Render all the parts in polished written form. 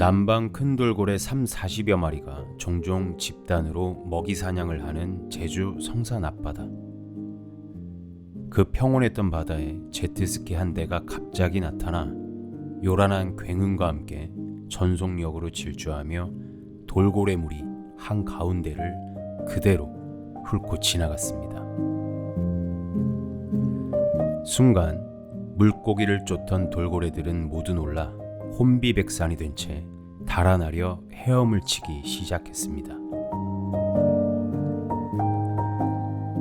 남방 큰 돌고래 30~40여 마리가 종종 집단으로 먹이 사냥을 하는 제주 성산 앞바다. 그 평온했던 바다에 제트스키 한 대가 갑자기 나타나 요란한 굉음과 함께 전속력으로 질주하며 돌고래물이 한가운데를 그대로 훑고 지나갔습니다. 순간 물고기를 쫓던 돌고래들은 모두 놀라 혼비백산이 된 채 달아나려 헤엄을 치기 시작했습니다.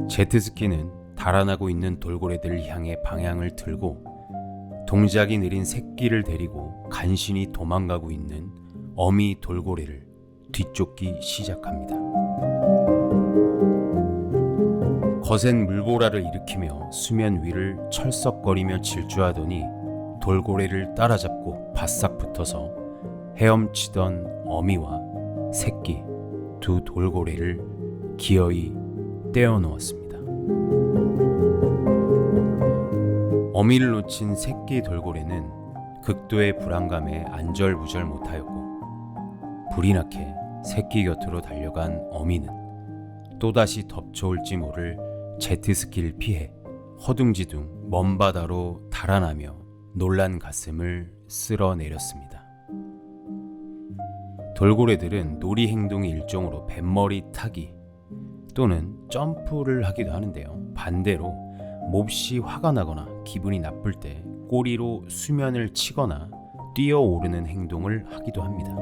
제트스키는 달아나고 있는 돌고래들을 향해 방향을 틀고 동작이 느린 새끼를 데리고 간신히 도망가고 있는 어미 돌고래를 뒤쫓기 시작합니다. 거센 물보라를 일으키며 수면 위를 철썩거리며 질주하더니 돌고래를 따라잡고 바싹 붙어서 헤엄치던 어미와 새끼 두 돌고래를 기어이 떼어놓았습니다. 어미를 놓친 새끼 돌고래는 극도의 불안감에 안절부절 못하였고 불이 나게 새끼 곁으로 달려간 어미는 또다시 덮쳐올지 모를 제트스키를 피해 허둥지둥 먼 바다로 달아나며 놀란 가슴을 쓸어내렸습니다. 돌고래들은 놀이 행동의 일종으로 뱃머리 타기 또는 점프를 하기도 하는데요. 반대로 몹시 화가 나거나 기분이 나쁠 때 꼬리로 수면을 치거나 뛰어오르는 행동을 하기도 합니다.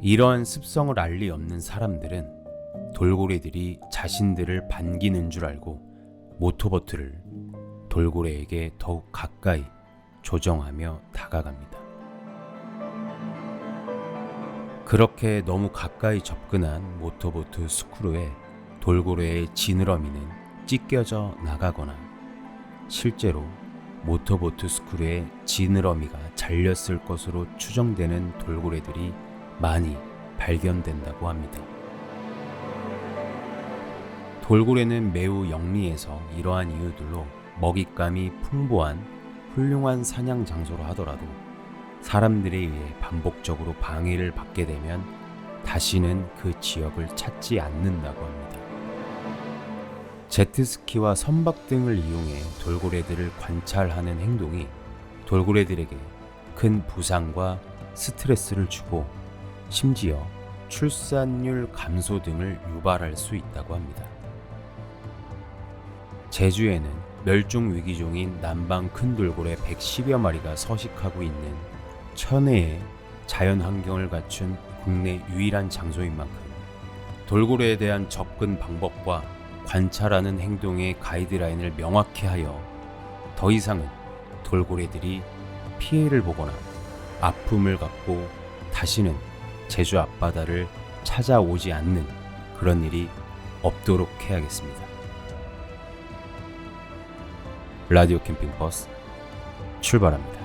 이러한 습성을 알 리 없는 사람들은 돌고래들이 자신들을 반기는 줄 알고 모터보트를 돌고래에게 더욱 가까이 조정하며 다가갑니다. 그렇게 너무 가까이 접근한 모터보트 스크루에 돌고래의 지느러미는 찢겨져 나가거나 실제로 모터보트 스크루에 지느러미가 잘렸을 것으로 추정되는 돌고래들이 많이 발견된다고 합니다. 돌고래는 매우 영리해서 이러한 이유들로 먹잇감이 풍부한 훌륭한 사냥 장소로 하더라도 사람들에 의해 반복적으로 방해를 받게 되면 다시는 그 지역을 찾지 않는다고 합니다. 제트스키와 선박 등을 이용해 돌고래들을 관찰하는 행동이 돌고래들에게 큰 부상과 스트레스를 주고 심지어 출산율 감소 등을 유발할 수 있다고 합니다. 제주에는 멸종 위기종인 남방 큰 돌고래 110여 마리가 서식하고 있는 천혜의 자연 환경을 갖춘 국내 유일한 장소인 만큼 돌고래에 대한 접근 방법과 관찰하는 행동의 가이드라인을 명확히 하여 더 이상은 돌고래들이 피해를 보거나 아픔을 갖고 다시는 제주 앞바다를 찾아오지 않는 그런 일이 없도록 해야겠습니다. 라디오 캠핑버스 출발합니다.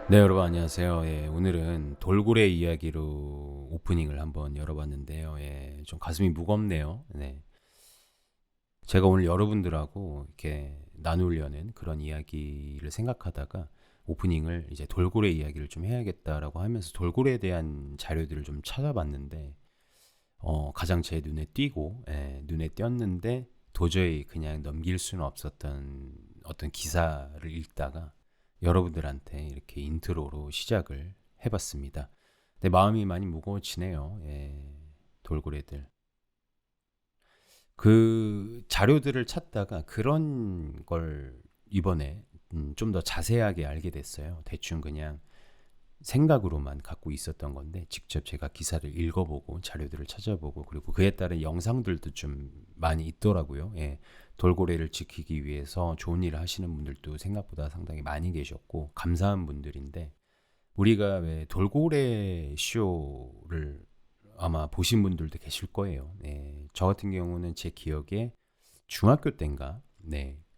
네, 여러분 안녕하세요. 오늘은 돌고래 이야기로 오프닝을 한번 열어봤는데요. 좀 가슴이 무겁네요. 제가 오늘 여러분들하고 이렇게 나누려는 그런 이야기를 생각하다가 오프닝을 이제 돌고래 이야기를 좀 해야겠다라고 하면서 돌고래에 대한 자료들을 좀 찾아봤는데 가장 제 눈에 띄고 눈에 띄었는데 도저히 그냥 넘길 수는 없었던 어떤 기사를 읽다가 여러분들한테 이렇게 인트로로 시작을 해봤습니다. 근데 마음이 많이 무거워지네요. 돌고래들. 그 자료들을 찾다가 그런 걸 이번에 좀 더 자세하게 알게 됐어요. 대충 그냥 생각으로만 갖고 있었던 건데 직접 제가 기사를 읽어보고 자료들을 찾아보고 그리고 그에 따른 영상들도 좀 많이 있더라고요. 돌고래를 지키기 위해서 좋은 일을 하시는 분들도 생각보다 상당히 많이 계셨고 감사한 분들인데 우리가 왜 돌고래 쇼를 아마 보신 분들도 계실 거예요. 저 같은 경우는 제 기억에 중학교 때인가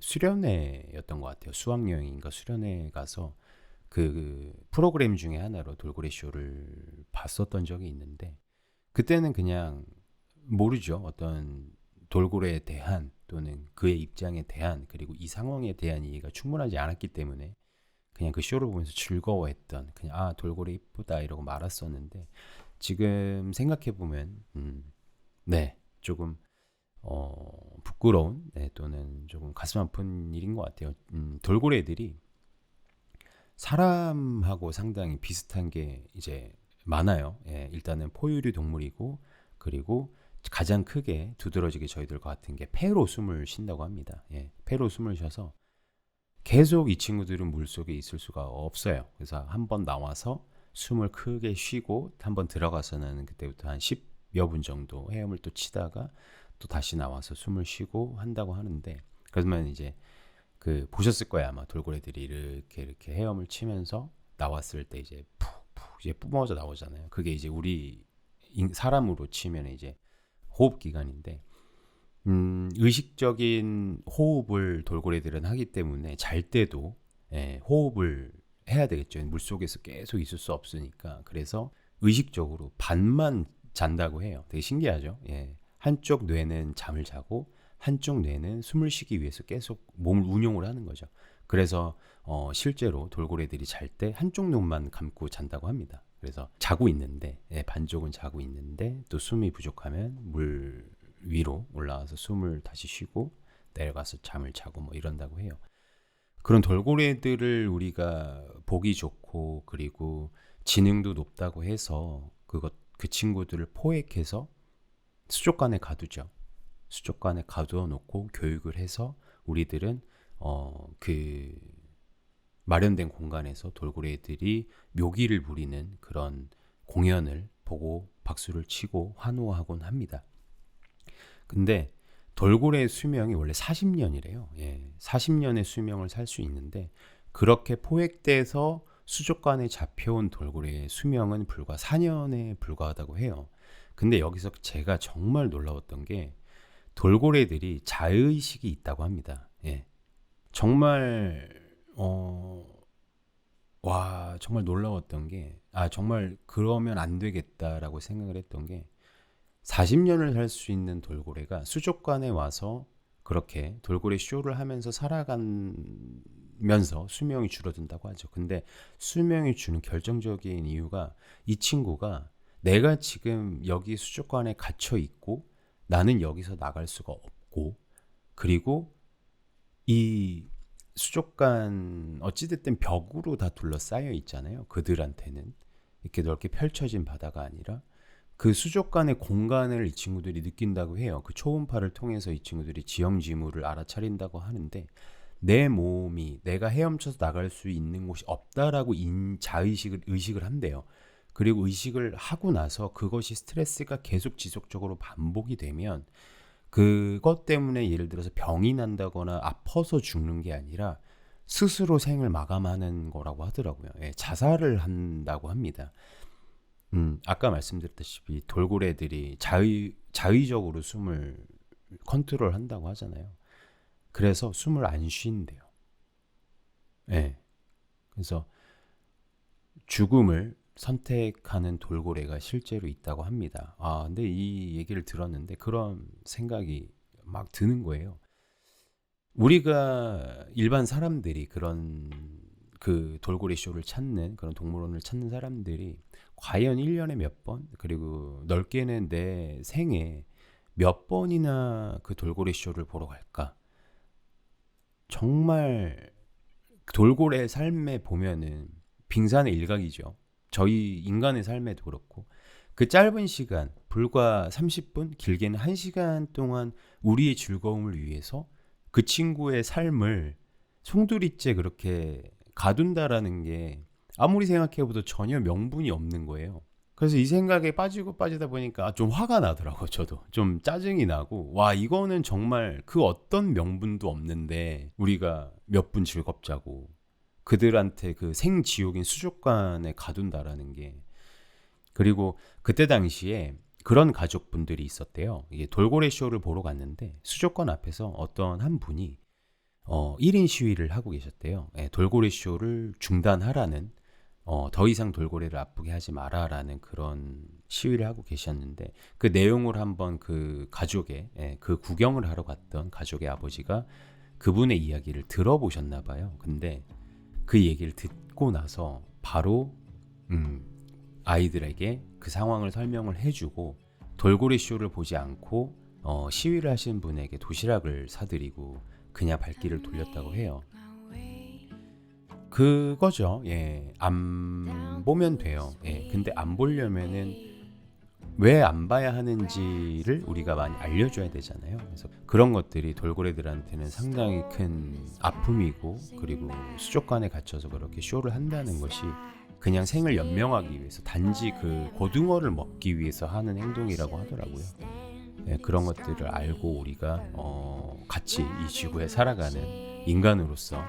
수련회였던 것 같아요. 수학여행인가 수련회 가서 그 프로그램 중에 하나로 돌고래 쇼를 봤었던 적이 있는데 그때는 그냥 모르죠. 어떤 돌고래에 대한 또는 그의 입장에 대한 그리고 이 상황에 대한 이해가 충분하지 않았기 때문에 그냥 그 쇼를 보면서 즐거워했던 그냥 아 돌고래 이쁘다 이러고 말았었는데 지금 생각해 보면 네 조금 부끄러운 또는 조금 가슴 아픈 일인 것 같아요. 돌고래들이 사람하고 상당히 비슷한 게 이제 많아요. 예, 일단은 포유류 동물이고 그리고 가장 크게 두드러지게 저희들과 같은 게 폐로 숨을 쉰다고 합니다. 예, 폐로 숨을 쉬어서 계속 이 친구들은 물속에 있을 수가 없어요. 그래서 한번 나와서 숨을 크게 쉬고 한번 들어가서는 그때부터 한 10여 분 정도 헤엄을 또 치다가 또 다시 나와서 숨을 쉬고 한다고 하는데 그러면 이제 그 보셨을 거예요 아마 돌고래들이 이렇게 헤엄을 치면서 나왔을 때 이제 푹푹 이제 뿜어져 나오잖아요. 그게 이제 우리 사람으로 치면 이제 호흡 기관인데 의식적인 호흡을 돌고래들은 하기 때문에 잘 때도 호흡을 해야 되겠죠. 물속에서 계속 있을 수 없으니까. 그래서 의식적으로 반만 잔다고 해요. 되게 신기하죠. 예. 한쪽 뇌는 잠을 자고 한쪽 뇌는 숨을 쉬기 위해서 계속 몸을 운용을 하는 거죠. 그래서 실제로 돌고래들이 잘 때 한쪽 눈만 감고 잔다고 합니다. 그래서 자고 있는데 반쪽은 자고 있는데 또 숨이 부족하면 물 위로 올라와서 숨을 다시 쉬고 내려가서 잠을 자고 뭐 이런다고 해요. 그런 돌고래들을 우리가 보기 좋고 그리고 지능도 높다고 해서 그 친구들을 포획해서 수족관에 가두죠. 수족관에 가두어 놓고 교육을 해서 우리들은 그 마련된 공간에서 돌고래들이 묘기를 부리는 그런 공연을 보고 박수를 치고 환호하곤 합니다. 근데 돌고래의 수명이 원래 40년이래요. 예, 40년의 수명을 살 수 있는데 그렇게 포획돼서 수족관에 잡혀온 돌고래의 수명은 불과 4년에 불과하다고 해요. 근데 여기서 제가 정말 놀라웠던 게 돌고래들이 자의식이 있다고 합니다. 예. 정말 정말 놀라웠던 게 정말 그러면 안 되겠다라고 생각을 했던 게 40년을 살 수 있는 돌고래가 수족관에 와서 그렇게 돌고래 쇼를 하면서 살아가면서 수명이 줄어든다고 하죠. 근데 수명이 주는 결정적인 이유가 이 친구가 내가 지금 여기 수족관에 갇혀 있고 나는 여기서 나갈 수가 없고 그리고 이 수족관 어찌됐든 벽으로 다 둘러싸여 있잖아요. 그들한테는 이렇게 넓게 펼쳐진 바다가 아니라 그 수족관의 공간을 이 친구들이 느낀다고 해요. 그 초음파를 통해서 이 친구들이 지형지물을 알아차린다고 하는데 내 몸이 내가 헤엄쳐서 나갈 수 있는 곳이 없다라고 의식을 한대요. 그리고 의식을 하고 나서 그것이 스트레스가 계속 지속적으로 반복이 되면 그것 때문에 예를 들어서 병이 난다거나 아파서 죽는 게 아니라 스스로 생을 마감하는 거라고 하더라고요. 예, 자살을 한다고 합니다. 아까 말씀드렸다시피 돌고래들이 자의적으로 숨을 컨트롤 한다고 하잖아요. 그래서 숨을 안 쉰대요. 예. 그래서 죽음을 선택하는 돌고래가 실제로 있다고 합니다. 근데 이 얘기를 들었는데 그런 생각이 막 드는 거예요. 우리가 일반 사람들이 그런 그 돌고래 쇼를 찾는 그런 동물원을 찾는 사람들이 과연 1년에 몇 번 그리고 넓게는 내 생에 몇 번이나 그 돌고래 쇼를 보러 갈까? 정말 돌고래 삶에 보면은 빙산의 일각이죠. 저희 인간의 삶에도 그렇고 그 짧은 시간 불과 30분 길게는 1시간 동안 우리의 즐거움을 위해서 그 친구의 삶을 송두리째 그렇게 가둔다라는 게 아무리 생각해봐도 전혀 명분이 없는 거예요. 그래서 이 생각에 빠지고 빠지다 보니까 좀 화가 나더라고요. 저도 좀 짜증이 나고 이거는 정말 그 어떤 명분도 없는데 우리가 몇 분 즐겁자고 그들한테 그 생지옥인 수족관에 가둔다라는 게. 그리고 그때 당시에 그런 가족분들이 있었대요. 이게 돌고래 쇼를 보러 갔는데 수족관 앞에서 어떤 한 분이 1인 시위를 하고 계셨대요. 돌고래 쇼를 중단하라는 더 이상 돌고래를 아프게 하지 마라라는 그런 시위를 하고 계셨는데 그 내용을 한번 그 가족의 그 구경을 하러 갔던 가족의 아버지가 그분의 이야기를 들어보셨나 봐요. 근데 그 얘기를 듣고 나서 바로 아이들에게 그 상황을 설명을 해주고 돌고래 쇼를 보지 않고 시위를 하신 분에게 도시락을 사드리고 그냥 발길을 돌렸다고 해요. 그거죠. 예, 안 보면 돼요. 예, 근데 안 보려면은 왜 안 봐야 하는지를 우리가 많이 알려줘야 되잖아요. 그래서 그런 것들이 돌고래들한테는 상당히 큰 아픔이고 그리고 수족관에 갇혀서 그렇게 쇼를 한다는 것이 그냥 생을 연명하기 위해서 단지 그 고등어를 먹기 위해서 하는 행동이라고 하더라고요. 예, 그런 것들을 알고 우리가 같이 이 지구에 살아가는 인간으로서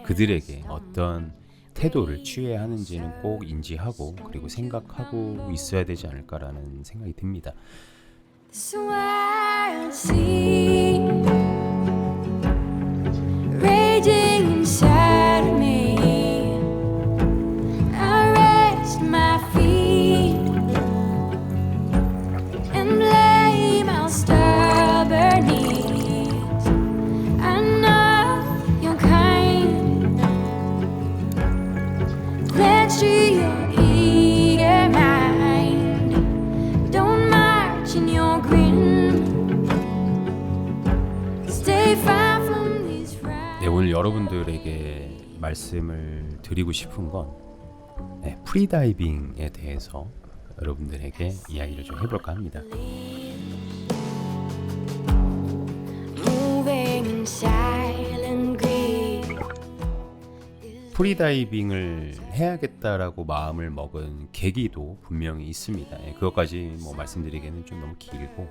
그들에게 어떤 태도를 취해야 하는지는 꼭 인지하고 그리고 생각하고 있어야 되지 않을까라는 생각이 듭니다. This wild sea raging inside of me. I rest my feet and blame our stubborn knees. I know you're kind. Let's see your eager mind. Don't march in your grin. Stay far from these 네, 오늘 여러분들에게 말씀을 드리고 싶은 건 프리다이빙에 대해서 여러분들에게 이야기를 좀 해볼까 합니다. moving in silent grief. 프리다이빙을 해야겠다라고 마음을 먹은 계기도 분명히 있습니다. 그것까지 뭐 말씀드리기에는 좀 너무 길고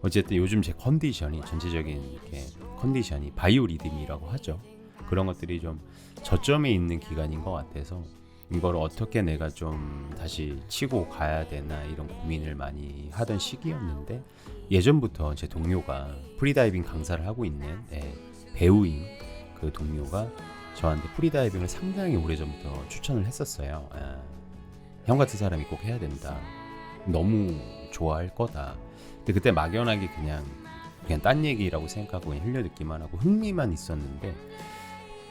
어쨌든 요즘 제 컨디션이 전체적인 이렇게 컨디션이 바이오리듬이라고 하죠. 그런 것들이 좀 저점에 있는 기간인 것 같아서 이걸 어떻게 내가 좀 다시 치고 가야 되나 이런 고민을 많이 하던 시기였는데 예전부터 제 동료가 프리다이빙 강사를 하고 있는 배우인 그 동료가 저한테 프리다이빙을 상당히 오래전부터 추천을 했었어요. 형 같은 사람이 꼭 해야 된다. 너무 좋아할 거다. 근데 그때 막연하게 그냥 딴 얘기라고 생각하고 그냥 흘려듣기만 하고 흥미만 있었는데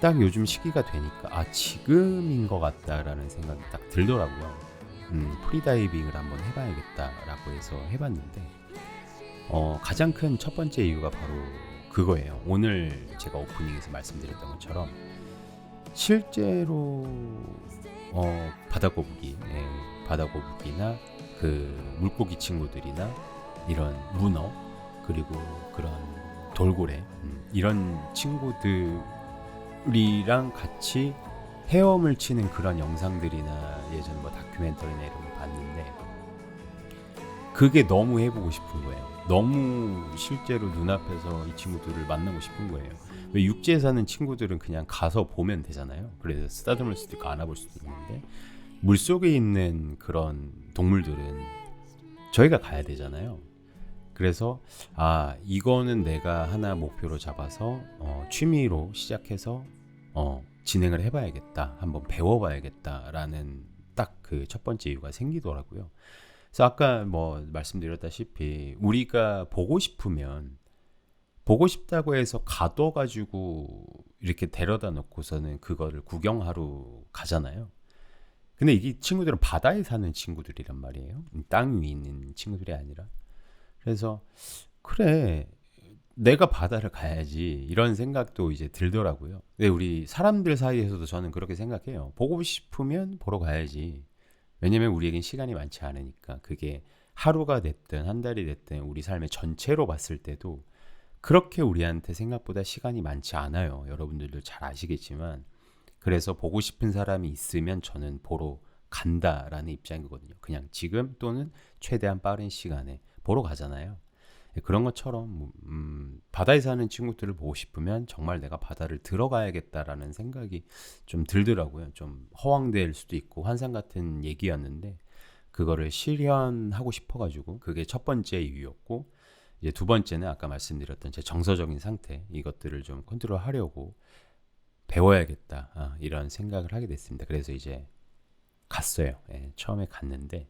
딱 요즘 시기가 되니까 지금인 것 같다라는 생각이 딱 들더라고요. 프리다이빙을 한번 해봐야겠다라고 해서 해봤는데 가장 큰 첫 번째 이유가 바로 그거예요. 오늘 제가 오프닝에서 말씀드렸던 것처럼 실제로 바다거북이나 그 물고기 친구들이나 이런 문어 그리고 그런 돌고래 이런 친구들이랑 같이 헤엄을 치는 그런 영상들이나 예전 뭐 다큐멘터리나 이런 걸 봤는데 그게 너무 해보고 싶은 거예요. 너무 실제로 눈앞에서 이 친구들을 만나고 싶은 거예요. 왜 육지에 사는 친구들은 그냥 가서 보면 되잖아요. 그래서 쓰다듬을 수도 있고 안아볼 수도 있는데 물속에 있는 그런 동물들은 저희가 가야 되잖아요. 그래서 이거는 내가 하나 목표로 잡아서 취미로 시작해서 진행을 해봐야겠다. 한번 배워봐야겠다라는 딱 그 첫 번째 이유가 생기더라고요. 그래서 아까 뭐 말씀드렸다시피 우리가 보고 싶으면 보고 싶다고 해서 가둬가지고 이렇게 데려다 놓고서는 그거를 구경하러 가잖아요. 근데 이 친구들은 바다에 사는 친구들이란 말이에요. 땅 위에 있는 친구들이 아니라. 그래서 그래 내가 바다를 가야지 이런 생각도 이제 들더라고요. 근데 우리 사람들 사이에서도 저는 그렇게 생각해요. 보고 싶으면 보러 가야지. 왜냐면 우리에겐 시간이 많지 않으니까. 그게 하루가 됐든 한 달이 됐든 우리 삶의 전체로 봤을 때도 그렇게 우리한테 생각보다 시간이 많지 않아요. 여러분들도 잘 아시겠지만. 그래서 보고 싶은 사람이 있으면 저는 보러 간다라는 입장이거든요. 그냥 지금 또는 최대한 빠른 시간에 보러 가잖아요. 그런 것처럼 바다에 사는 친구들을 보고 싶으면 정말 내가 바다를 들어가야겠다라는 생각이 좀 들더라고요. 좀 허황될 수도 있고 환상 같은 얘기였는데 그거를 실현하고 싶어가지고 그게 첫 번째 이유였고 이제 두 번째는 아까 말씀드렸던 제 정서적인 상태 이것들을 좀 컨트롤하려고 배워야겠다 이런 생각을 하게 됐습니다. 그래서 이제 갔어요. 예, 처음에 갔는데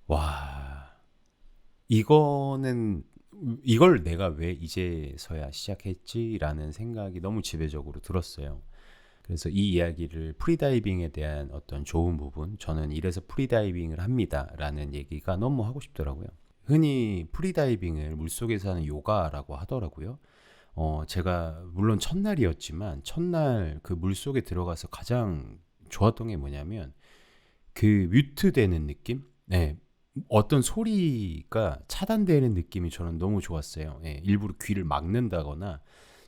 와 이거는 이걸 내가 왜 이제서야 시작했지라는 생각이 너무 지배적으로 들었어요. 그래서 이 이야기를 프리다이빙에 대한 어떤 좋은 부분, 저는 이래서 프리다이빙을 합니다라는 얘기가 너무 하고 싶더라고요. 흔히 프리다이빙을 물속에서 하는 요가라고 하더라고요. 제가 물론 첫날이었지만 첫날 그 물속에 들어가서 가장 좋았던 게 뭐냐면 그 뮤트되는 느낌? 네. 어떤 소리가 차단되는 느낌이 저는 너무 좋았어요. 예, 일부러 귀를 막는다거나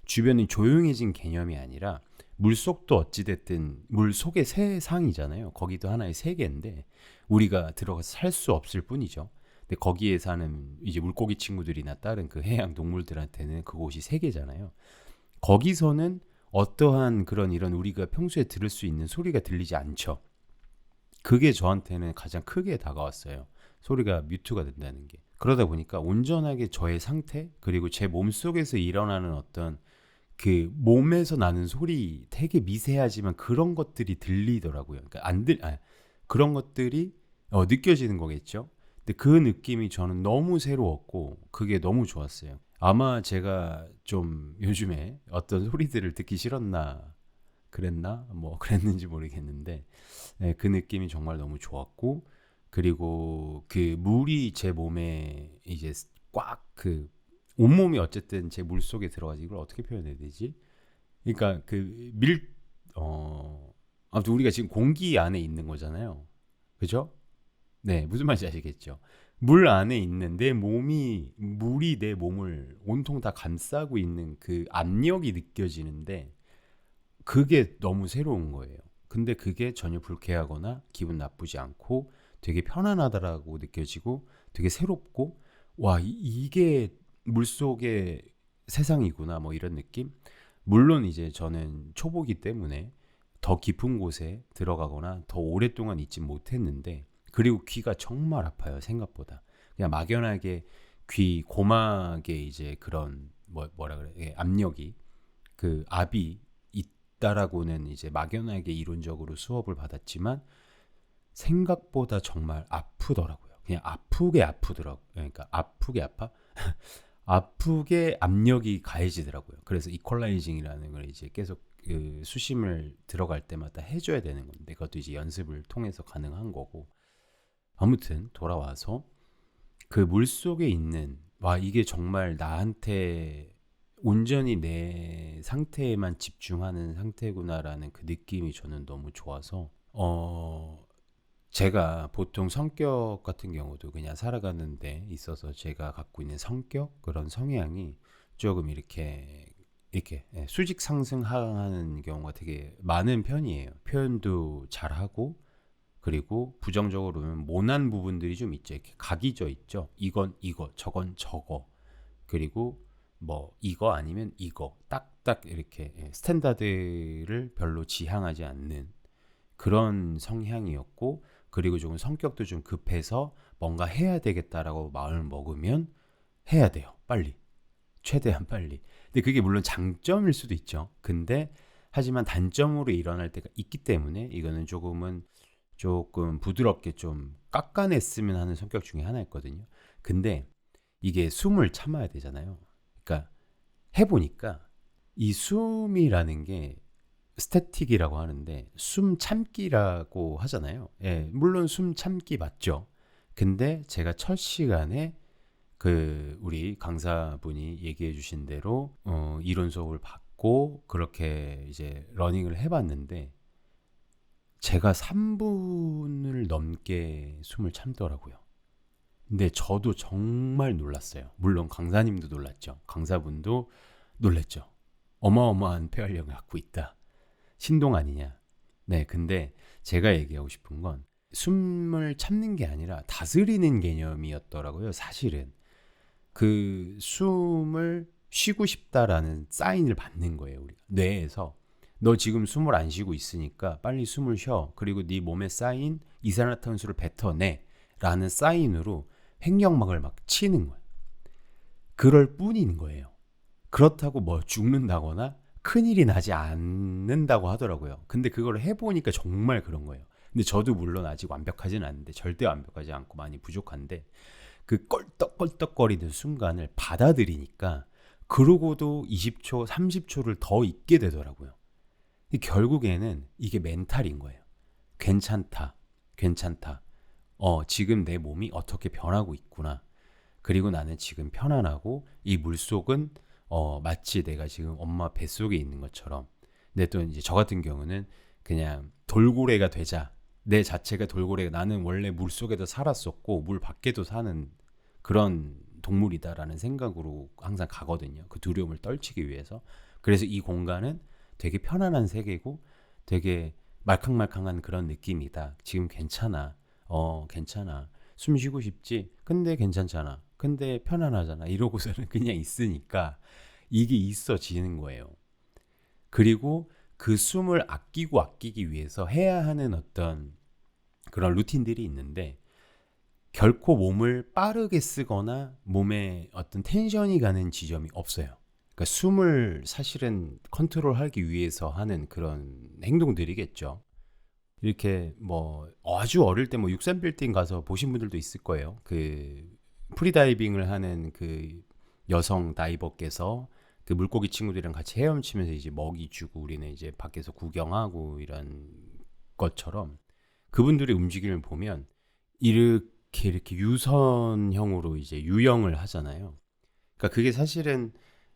주변이 조용해진 개념이 아니라 물속도 어찌됐든 물속의 세상이잖아요. 거기도 하나의 세계인데 우리가 들어가서 살 수 없을 뿐이죠. 근데 거기에 사는 이제 물고기 친구들이나 다른 그 해양 동물들한테는 그곳이 세계잖아요. 거기서는 어떠한 그런 이런 우리가 평소에 들을 수 있는 소리가 들리지 않죠. 그게 저한테는 가장 크게 다가왔어요. 소리가 뮤트가 된다는 게. 그러다 보니까 온전하게 저의 상태 그리고 제 몸속에서 일어나는 어떤 그 몸에서 나는 소리 되게 미세하지만 그런 것들이 들리더라고요. 그러니까 그런 것들이 느껴지는 거겠죠. 근데 그 느낌이 저는 너무 새로웠고 그게 너무 좋았어요. 아마 제가 좀 요즘에 어떤 소리들을 듣기 싫었나 그랬나 뭐 그랬는지 모르겠는데 네, 그 느낌이 정말 너무 좋았고 그리고 그 물이 제 몸에 이제 꽉 그 온몸이 어쨌든 제 물 속에 들어가지 이걸 어떻게 표현해야 되지? 그러니까 아무튼 우리가 지금 공기 안에 있는 거잖아요. 그죠? 네, 무슨 말인지 아시겠죠? 물 안에 있는 내 몸이 물이 내 몸을 온통 다 감싸고 있는 그 압력이 느껴지는데 그게 너무 새로운 거예요. 근데 그게 전혀 불쾌하거나 기분 나쁘지 않고 되게 편안하다라고 느껴지고 되게 새롭고 와 이게 물속의 세상이구나 뭐 이런 느낌. 물론 이제 저는 초보기 때문에 더 깊은 곳에 들어가거나 더 오랫동안 있지 못했는데 그리고 귀가 정말 아파요 생각보다. 그냥 막연하게 귀 고막에 이제 그런 뭐라 그래 압력이 그 압이 있다라고는 이제 막연하게 이론적으로 수업을 받았지만 생각보다 정말 아프더라고요. 그냥 아프게 아프더라고요. 그러니까 아프게 아파? 아프게 압력이 가해지더라고요. 그래서 이퀄라이징이라는 걸 이제 계속 그 수심을 들어갈 때마다 해줘야 되는 건데 그것도 이제 연습을 통해서 가능한 거고 아무튼 돌아와서 그 물속에 있는 와 이게 정말 나한테 온전히 내 상태에만 집중하는 상태구나라는 그 느낌이 저는 너무 좋아서 제가 보통 성격 같은 경우도 그냥 살아가는 데 있어서 제가 갖고 있는 성격 그런 성향이 조금 이렇게 수직 상승 하강하는 경우가 되게 많은 편이에요. 표현도 잘하고 그리고 부정적으로는 모난 부분들이 좀 있죠. 이렇게 각이져 있죠. 이건 이거, 저건 저거. 그리고 뭐 이거 아니면 이거. 딱딱 이렇게 스탠다드를 별로 지향하지 않는 그런 성향이었고 그리고 조금 성격도 좀 급해서 뭔가 해야 되겠다라고 마음을 먹으면 해야 돼요. 빨리. 최대한 빨리. 근데 그게 물론 장점일 수도 있죠. 근데 하지만 단점으로 일어날 때가 있기 때문에 이거는 조금 부드럽게 좀 깎아냈으면 하는 성격 중에 하나였거든요. 근데 이게 숨을 참아야 되잖아요. 그러니까 해보니까 이 숨이라는 게 스태틱이라고 하는데 숨 참기라고 하잖아요. 예, 물론 숨 참기 맞죠. 근데 제가 첫 시간에 그 우리 강사분이 얘기해 주신 대로 이론 수업을 받고 그렇게 이제 러닝을 해봤는데 제가 3분을 넘게 숨을 참더라고요. 근데 저도 정말 놀랐어요. 물론 강사님도 놀랐죠. 강사분도 놀랬죠. 어마어마한 폐활량을 갖고 있다. 신동 아니냐. 네, 근데 제가 얘기하고 싶은 건 숨을 참는 게 아니라 다스리는 개념이었더라고요. 사실은 그 숨을 쉬고 싶다라는 사인을 받는 거예요. 우리가 뇌에서 너 지금 숨을 안 쉬고 있으니까 빨리 숨을 쉬어. 그리고 네 몸에 쌓인 이산화탄소를 뱉어내 라는 사인으로 횡격막을 막 치는 거예요. 그럴 뿐인 거예요. 그렇다고 뭐 죽는다거나 큰일이 나지 않는다고 하더라고요. 근데 그걸 해보니까 정말 그런 거예요. 근데 저도 물론 아직 완벽하진 않은데, 절대 완벽하지 않고 많이 부족한데, 그 껄떡껄떡거리는 순간을 받아들이니까 그러고도 20초, 30초를 더 있게 되더라고요. 결국에는 이게 멘탈인 거예요. 괜찮다, 괜찮다. 지금 내 몸이 어떻게 변하고 있구나. 그리고 나는 지금 편안하고 이 물속은 마치 내가 지금 엄마 뱃속에 있는 것처럼. 근데 또 이제 저 같은 경우는 그냥 돌고래가 되자. 내 자체가 돌고래가, 나는 원래 물속에도 살았었고 물 밖에도 사는 그런 동물이다라는 생각으로 항상 가거든요. 그 두려움을 떨치기 위해서. 그래서 이 공간은 되게 편안한 세계고 되게 말캉말캉한 그런 느낌이다. 지금 괜찮아. 괜찮아. 숨 쉬고 싶지? 근데 괜찮잖아. 근데 편안하잖아. 이러고서는 그냥 있으니까 이게 있어지는 거예요. 그리고 그 숨을 아끼기 위해서 해야 하는 어떤 그런 루틴들이 있는데, 결코 몸을 빠르게 쓰거나 몸에 어떤 텐션이 가는 지점이 없어요. 그러니까 숨을 사실은 컨트롤하기 위해서 하는 그런 행동들이겠죠. 이렇게 뭐 아주 어릴 때 뭐 63빌딩 가서 보신 분들도 있을 거예요. 그 프리다이빙을 하는 그 여성 다이버께서 그 물고기 친구들이랑 같이 헤엄치면서 이제 먹이 주고 우리는 이제 밖에서 구경하고 이런 것처럼 그분들의 움직임을 보면 이렇게 유선형으로 이제 유영을 하잖아요. 그러니까 그게 사실은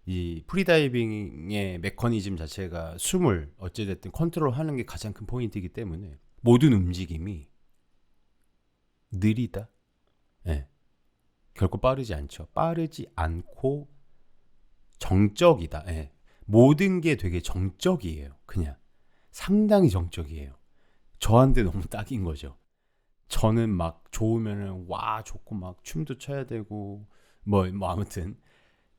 이 프리다이빙의 메커니즘 자체가 숨을 어찌됐든 컨트롤하는 게 가장 큰 포인트이기 때문에 모든 움직임이 느리다. 네. 결코 빠르지 않죠. 빠르지 않고 정적이다. 네. 모든 게 되게 정적이에요. 그냥 상당히 정적이에요. 저한테 너무 딱인 거죠. 저는 막 좋으면은 와 좋고 막 춤도 춰야 되고 뭐 아무튼,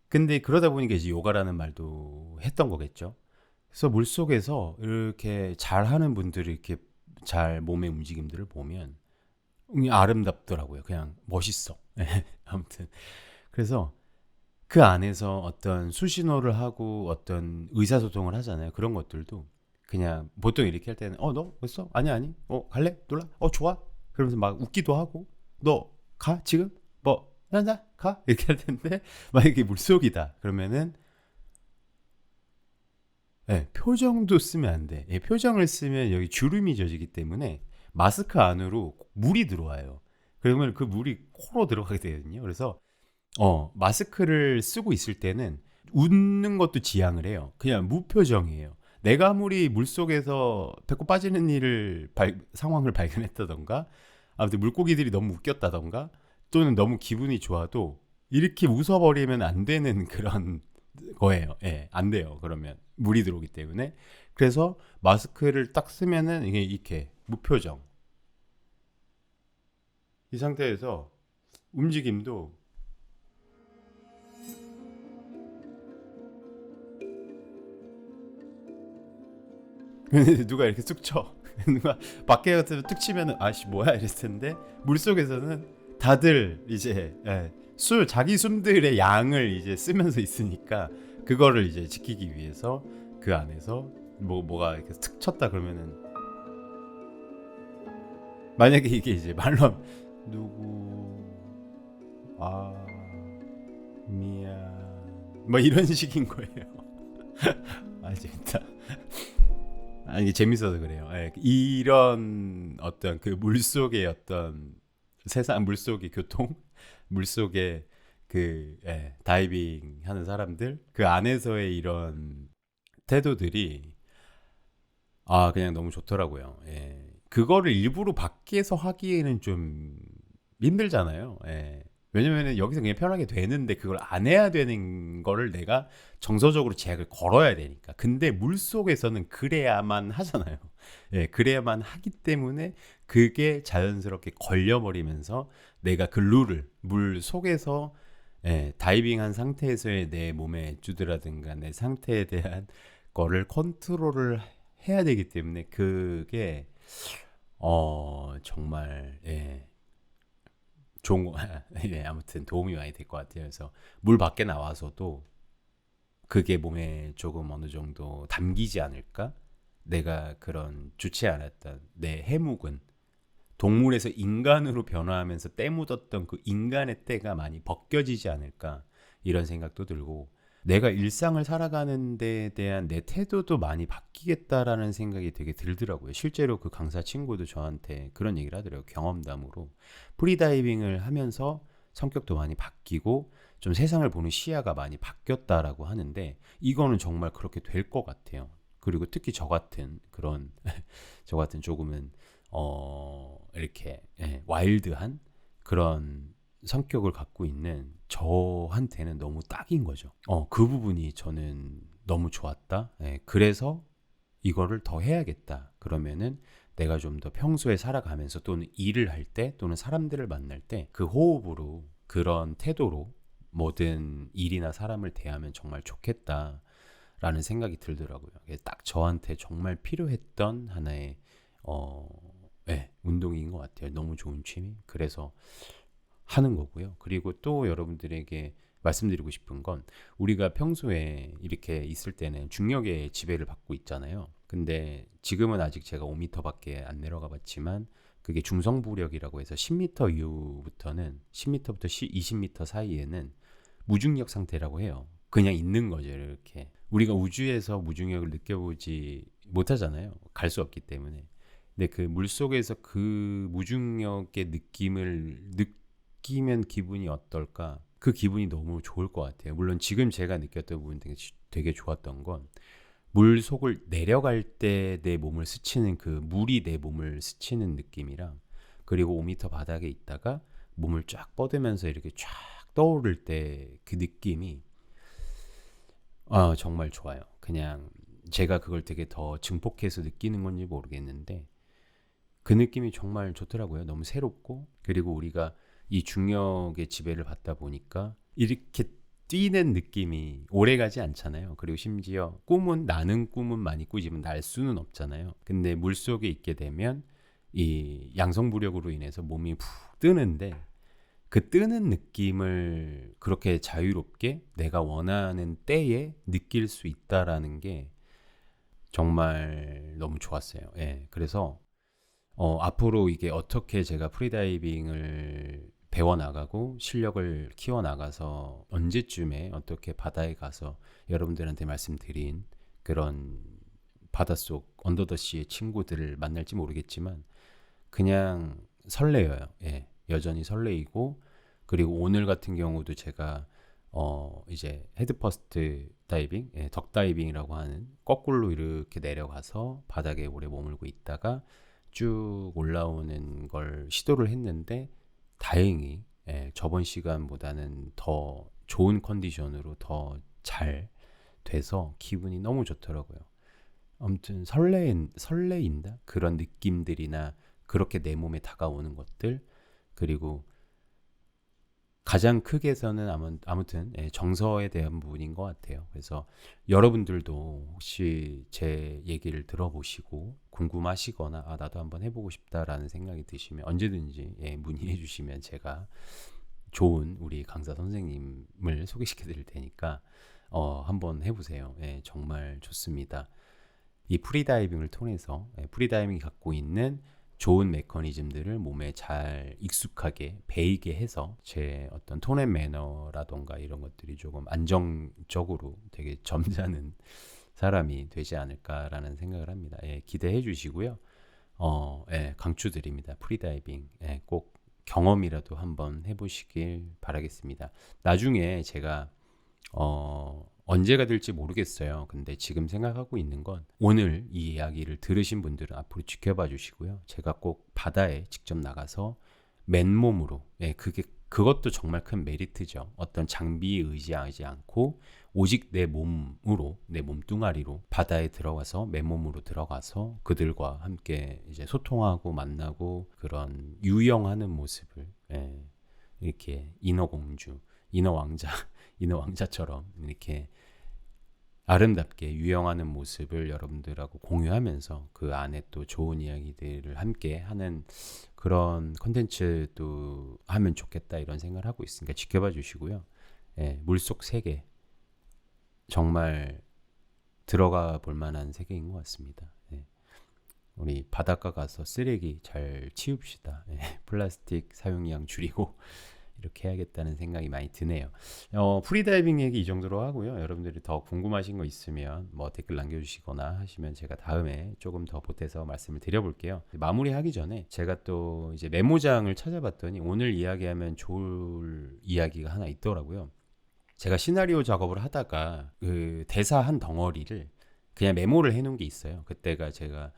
근데 그러다 보니까 이제 요가라는 말도 했던 거겠죠. 그래서 물속에서 이렇게 잘하는 분들이 이렇게 잘 몸의 움직임들을 보면 아름답더라고요. 그냥 멋있어. 아무튼 그래서 그 안에서 어떤 수신호를 하고 어떤 의사소통을 하잖아요. 그런 것들도 그냥 보통 이렇게 할 때는 너 벌써? 아니 갈래? 놀라? 좋아? 그러면서 막 웃기도 하고 너 가? 지금? 뭐 나 가? 이렇게 할 텐데 만약에 물속이다 그러면은 표정도 쓰면 안 돼. 표정을 쓰면 여기 주름이 져지기 때문에 마스크 안으로 물이 들어와요. 그러면 그 물이 코로 들어가게 되거든요. 그래서 마스크를 쓰고 있을 때는 웃는 것도 지양을 해요. 그냥 무표정이에요. 내가 아무리 물속에서 배꼽 빠지는 상황을 발견했다던가, 아무튼 물고기들이 너무 웃겼다던가, 또는 너무 기분이 좋아도 이렇게 웃어버리면 안 되는 그런 거예요. 안 돼요. 그러면 물이 들어오기 때문에. 그래서 마스크를 딱 쓰면은 이게 이렇게 무표정. 이 상태에서 움직임도 누가 이렇게 툭 쳐. 누가 밖에 같으면 툭 치면은 아씨 뭐야 이랬을 텐데, 물속에서는 다들 이제 자기 숨들의 양을 이제 쓰면서 있으니까 그거를 이제 지키기 위해서 그 안에서 뭐가 이렇게 툭 쳤다 그러면은, 만약에 이게 이제 말로 누구 미안 뭐 이런 식인 거예요. 재밌다. 이게 재밌어서 그래요. 이런 어떤 그 물속의 어떤 세상, 물속의 교통, 물속의 그 다이빙 하는 사람들, 그 안에서의 이런 태도들이 그냥 너무 좋더라고요. 그거를 일부러 밖에서 하기에는 좀 힘들잖아요. 왜냐면은 여기서 그냥 편하게 되는데 그걸 안 해야 되는 거를 내가 정서적으로 제약을 걸어야 되니까. 근데 물속에서는 그래야만 하잖아요. 그래야만 하기 때문에 그게 자연스럽게 걸려버리면서 내가 그 룰을 물 속에서 다이빙한 상태에서의 내 몸의 에튜드라든가 내 상태에 대한 거를 컨트롤을 해야 되기 때문에 그게 정말 좋은 아무튼 도움이 많이 될 것 같아요. 그래서 물 밖에 나와서도 그게 몸에 조금 어느 정도 담기지 않을까? 내가 그런 좋지 않았던 내 해묵은 동물에서 인간으로 변화하면서 때 묻었던 그 인간의 때가 많이 벗겨지지 않을까 이런 생각도 들고 내가 일상을 살아가는 데에 대한 내 태도도 많이 바뀌겠다라는 생각이 되게 들더라고요. 실제로 그 강사 친구도 저한테 그런 얘기를 하더라고요. 경험담으로 프리다이빙을 하면서 성격도 많이 바뀌고 좀 세상을 보는 시야가 많이 바뀌었다라고 하는데 이거는 정말 그렇게 될 것 같아요. 그리고 특히 저 같은 그런 저 같은 조금은 이렇게 와일드한 그런 성격을 갖고 있는 저한테는 너무 딱인 거죠. 그 부분이 저는 너무 좋았다. 그래서 이거를 더 해야겠다. 그러면은 내가 좀 더 평소에 살아가면서 또는 일을 할 때 또는 사람들을 만날 때 그 호흡으로 그런 태도로 모든 일이나 사람을 대하면 정말 좋겠다라는 생각이 들더라고요. 딱 저한테 정말 필요했던 하나의 운동인 것 같아요. 너무 좋은 취미. 그래서 하는 거고요. 그리고 또 여러분들에게 말씀드리고 싶은 건 우리가 평소에 이렇게 있을 때는 중력의 지배를 받고 있잖아요. 근데 지금은 아직 제가 5m밖에 안 내려가 봤지만 그게 중성부력이라고 해서 10m 이후부터는 10m부터 20m 사이에는 무중력 상태라고 해요. 그냥 있는 거죠. 이렇게 우리가 우주에서 무중력을 느껴보지 못하잖아요. 갈 수 없기 때문에. 근데 그 물속에서 그 무중력의 느낌을 느끼면 기분이 어떨까? 그 기분이 너무 좋을 것 같아요. 물론 지금 제가 느꼈던 부분 되게 좋았던 건 물 속을 내려갈 때 내 몸을 스치는 그 물이 내 몸을 스치는 느낌이랑 그리고 5m 바닥에 있다가 몸을 쫙 뻗으면서 이렇게 쫙 떠오를 때 그 느낌이 정말 좋아요. 그냥 제가 그걸 되게 더 증폭해서 느끼는 건지 모르겠는데 그 느낌이 정말 좋더라고요. 너무 새롭고 그리고 우리가 이 중력의 지배를 받다 보니까 이렇게 뛰는 느낌이 오래가지 않잖아요. 그리고 심지어 나는 꿈은 많이 꾸지만 날 수는 없잖아요. 근데 물속에 있게 되면 이 양성부력으로 인해서 몸이 푹 뜨는데 그 뜨는 느낌을 그렇게 자유롭게 내가 원하는 때에 느낄 수 있다라는 게 정말 너무 좋았어요. 그래서 앞으로 이게 어떻게 제가 프리다이빙을 배워나가고 실력을 키워나가서 언제쯤에 어떻게 바다에 가서 여러분들한테 말씀드린 그런 바닷속 언더더시의 친구들을 만날지 모르겠지만 그냥 설레어요. 여전히 설레이고 그리고 오늘 같은 경우도 제가 이제 헤드퍼스트 다이빙, 덕다이빙이라고 하는 거꾸로 이렇게 내려가서 바닥에 오래 머물고 있다가 쭉 올라오는 걸 시도를 했는데 다행히 저번 시간보다는 더 좋은 컨디션으로 더 잘 돼서 기분이 너무 좋더라고요. 아무튼 설레인다 그런 느낌들이나 그렇게 내 몸에 다가오는 것들 그리고 가장 크게서는 아무튼 정서에 대한 부분인 것 같아요. 그래서 여러분들도 혹시 제 얘기를 들어보시고 궁금하시거나 나도 한번 해보고 싶다라는 생각이 드시면 언제든지 문의해 주시면 제가 좋은 우리 강사 선생님을 소개시켜 드릴 테니까 한번 해보세요. 정말 좋습니다. 이 프리다이빙을 통해서 프리다이빙이 갖고 있는 좋은 메커니즘들을 몸에 잘 익숙하게 배이게 해서 제 어떤 톤 앤 매너라던가 이런 것들이 조금 안정적으로 되게 점잖은 사람이 되지 않을까라는 생각을 합니다. 기대해 주시고요. 강추드립니다. 프리다이빙 꼭 경험이라도 한번 해보시길 바라겠습니다. 나중에 제가 언제가 될지 모르겠어요. 근데 지금 생각하고 있는 건 오늘 이 이야기를 들으신 분들은 앞으로 지켜봐 주시고요. 제가 꼭 바다에 직접 나가서 맨몸으로 그것도 정말 큰 메리트죠. 어떤 장비에 의지하지 않고 오직 내 몸으로 내 몸뚱아리로 바다에 들어가서 맨몸으로 들어가서 그들과 함께 이제 소통하고 만나고 그런 유영하는 모습을 이렇게 인어공주, 인어왕자처럼 이렇게 아름답게 유영하는 모습을 여러분들하고 공유하면서 그 안에 또 좋은 이야기들을 함께 하는 그런 콘텐츠도 하면 좋겠다 이런 생각을 하고 있으니까 지켜봐 주시고요. 물속 세계 정말 들어가 볼 만한 세계인 것 같습니다. 예. 우리 바닷가 가서 쓰레기 잘 치웁시다. 예. 플라스틱 사용량 줄이고 이렇게 해야겠다는 생각이 많이 드네요. 프리다이빙 얘기 이 정도로 하고요. 여러분들이 더 궁금하신 거 있으면 뭐 댓글 남겨주시거나 하시면 제가 다음에 조금 더 보태서 말씀을 드려볼게요. 마무리하기 전에 제가 또 이제 메모장을 찾아봤더니 오늘 이야기하면 좋을 이야기가 하나 있더라고요. 제가 시나리오 작업을 하다가 그 대사 한 덩어리를 그냥 메모를 해놓은 게 있어요. 그때가 제가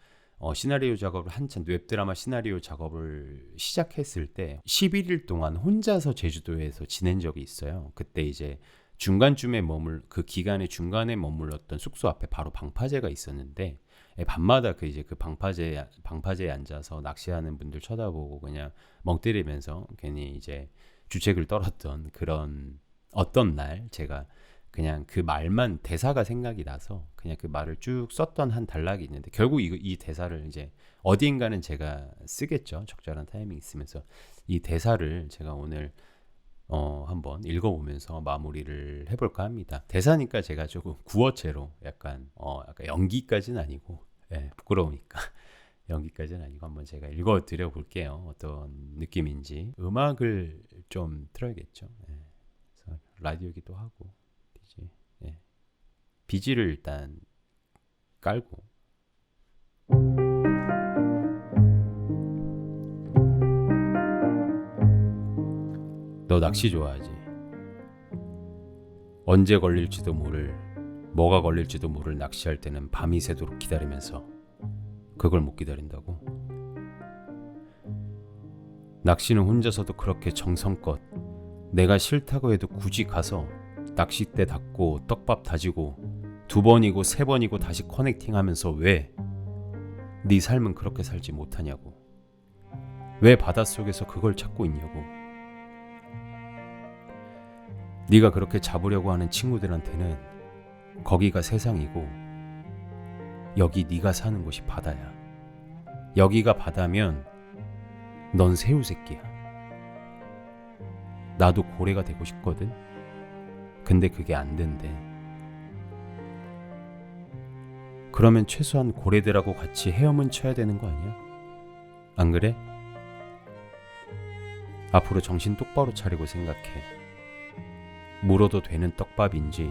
시나리오 작업을 한참 웹드라마 시나리오 작업을 시작했을 때 11일 동안 혼자서 제주도에서 지낸 적이 있어요. 그때 이제 중간쯤에 그 기간의 중간에 머물렀던 숙소 앞에 바로 방파제가 있었는데 밤마다 그 이제 그 방파제에 앉아서 낚시하는 분들 쳐다보고 그냥 멍 때리면서 괜히 이제 주책을 떨었던 그런 어떤 날 제가 그냥 그 말만 대사가 생각이 나서 그냥 그 말을 쭉 썼던 한 단락이 있는데 결국 이 대사를 이제 어디인가는 제가 쓰겠죠. 적절한 타이밍이 있으면서 이 대사를 제가 오늘 한번 읽어보면서 마무리를 해볼까 합니다. 대사니까 제가 조금 구어체로 약간 연기까지는 아니고 부끄러우니까 연기까지는 아니고 한번 제가 읽어드려 볼게요. 어떤 느낌인지. 음악을 좀 틀어야겠죠. 그래서 라디오기도 하고 BG를 일단 깔고 너 낚시 좋아하지? 언제 걸릴지도 모를 뭐가 걸릴지도 모를 낚시할 때는 밤이 새도록 기다리면서 그걸 못 기다린다고? 낚시는 혼자서도 그렇게 정성껏 내가 싫다고 해도 굳이 가서 낚싯대 닫고 떡밥 다지고 2번이고 3번이고 다시 커넥팅하면서 왜 네 삶은 그렇게 살지 못하냐고. 왜 바닷속에서 그걸 찾고 있냐고. 네가 그렇게 잡으려고 하는 친구들한테는 거기가 세상이고 여기 네가 사는 곳이 바다야. 여기가 바다면 넌 새우 새끼야. 나도 고래가 되고 싶거든. 근데 그게 안 된대. 그러면 최소한 고래들하고 같이 헤엄은 쳐야 되는 거 아니야? 안 그래? 앞으로 정신 똑바로 차리고 생각해. 물어도 되는 떡밥인지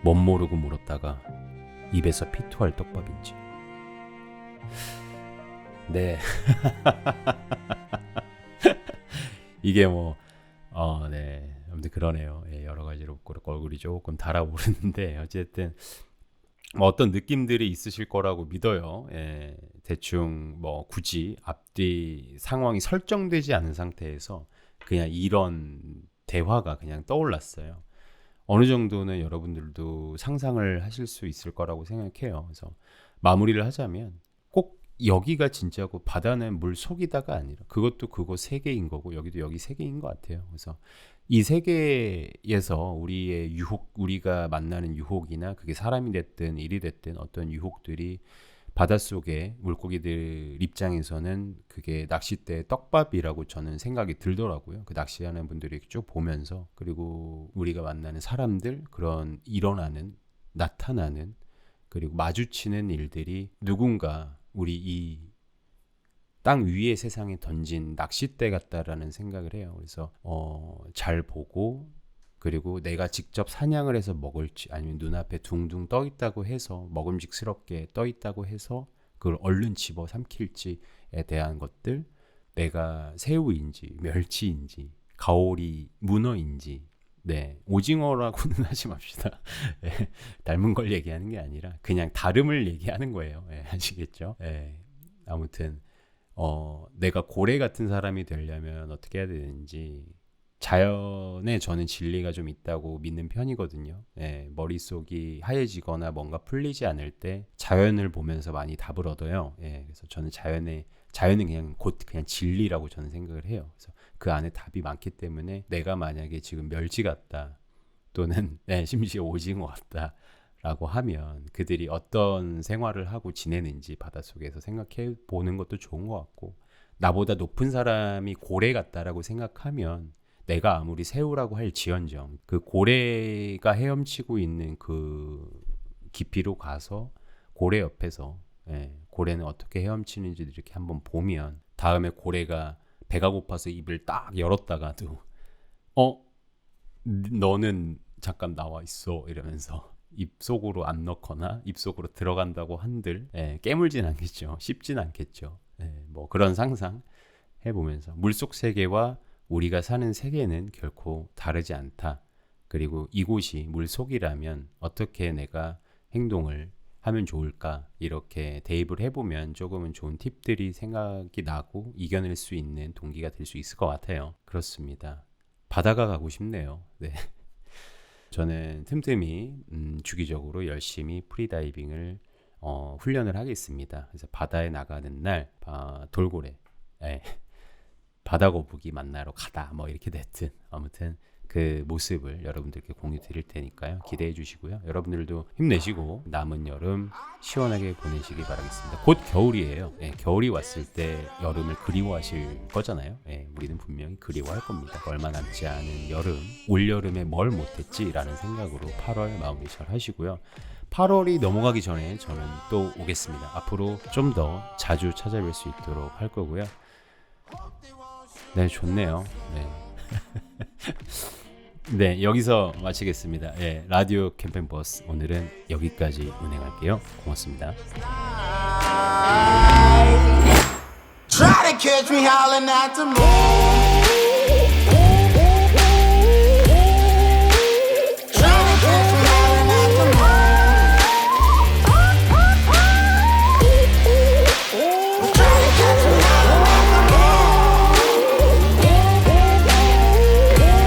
멋 모르고 물었다가 입에서 피토할 떡밥인지. 네. 이게 네. 아무튼 그러네요. 여러 가지로 얼굴이 조금 달아오르는데 어쨌든 어떤 느낌들이 있으실 거라고 믿어요. 대충 굳이 앞뒤 상황이 설정되지 않은 상태에서 그냥 이런 대화가 그냥 떠올랐어요. 어느 정도는 여러분들도 상상을 하실 수 있을 거라고 생각해요. 그래서 마무리를 하자면 꼭 여기가 진짜고 바다는 물 속이다가 아니라 그것도 그곳 세계인 거고 여기도 여기 세계인 것 같아요. 그래서 이 세계에서 우리의 유혹, 우리가 만나는 유혹이나 그게 사람이 됐든 일이 됐든 어떤 유혹들이 바닷속에 물고기들 입장에서는 그게 낚싯대의 떡밥이라고 저는 생각이 들더라고요. 그 낚시하는 분들이 쭉 보면서 그리고 우리가 만나는 사람들 그런 일어나는 나타나는 그리고 마주치는 일들이 누군가 우리 이 땅 위의 세상에 던진 낚싯대 같다라는 생각을 해요. 그래서 잘 보고 그리고 내가 직접 사냥을 해서 먹을지 아니면 눈앞에 둥둥 떠 있다고 해서 먹음직스럽게 떠 있다고 해서 그걸 얼른 집어 삼킬지에 대한 것들 내가 새우인지 멸치인지 가오리 문어인지 오징어라고는 하지 맙시다. 닮은 걸 얘기하는 게 아니라 그냥 다름을 얘기하는 거예요. 아시겠죠? 아무튼 내가 고래 같은 사람이 되려면 어떻게 해야 되는지 자연에 저는 진리가 좀 있다고 믿는 편이거든요. 머릿속이 하얘지거나 뭔가 풀리지 않을 때 자연을 보면서 많이 답을 얻어요. 그래서 저는 자연은 그냥 곧 그냥 진리라고 저는 생각을 해요. 그래서 그 안에 답이 많기 때문에 내가 만약에 지금 멸치 같다 또는 심지어 오징어 같다 라고 하면 그들이 어떤 생활을 하고 지내는지 바닷속에서 생각해 보는 것도 좋은 것 같고 나보다 높은 사람이 고래 같다라고 생각하면 내가 아무리 새우라고 할지언정 그 고래가 헤엄치고 있는 그 깊이로 가서 고래 옆에서 고래는 어떻게 헤엄치는지 이렇게 한번 보면 다음에 고래가 배가 고파서 입을 딱 열었다가도 너는 잠깐 나와 있어 이러면서 입속으로 안 넣거나 입속으로 들어간다고 한들 깨물진 않겠죠. 씹진 않겠죠. 뭐 그런 상상 해보면서 물속 세계와 우리가 사는 세계는 결코 다르지 않다. 그리고 이곳이 물속이라면 어떻게 내가 행동을 하면 좋을까 이렇게 대입을 해보면 조금은 좋은 팁들이 생각이 나고 이겨낼 수 있는 동기가 될 수 있을 것 같아요. 그렇습니다. 바다가 가고 싶네요. 네. 저는 틈틈이 주기적으로 열심히 프리다이빙을 훈련을 하겠습니다. 그래서 바다에 나가는 날 돌고래, 바다거북이 만나러 가다 뭐 이렇게 됐든 아무튼 그 모습을 여러분들께 공유 드릴 테니까요. 기대해 주시고요. 여러분들도 힘내시고 남은 여름 시원하게 보내시기 바라겠습니다. 곧 겨울이에요. 겨울이 왔을 때 여름을 그리워하실 거잖아요. 우리는 분명히 그리워할 겁니다. 얼마 남지 않은 여름, 올여름에 뭘 못했지라는 생각으로 8월 마무리 잘 하시고요. 8월이 넘어가기 전에 저는 또 오겠습니다. 앞으로 좀 더 자주 찾아뵐 수 있도록 할 거고요. 네, 좋네요. 네. 네, 여기서 마치겠습니다. 라디오 캠페인 버스 오늘은 여기까지 운행할게요. 고맙습니다. Try to catch me howling at the moon.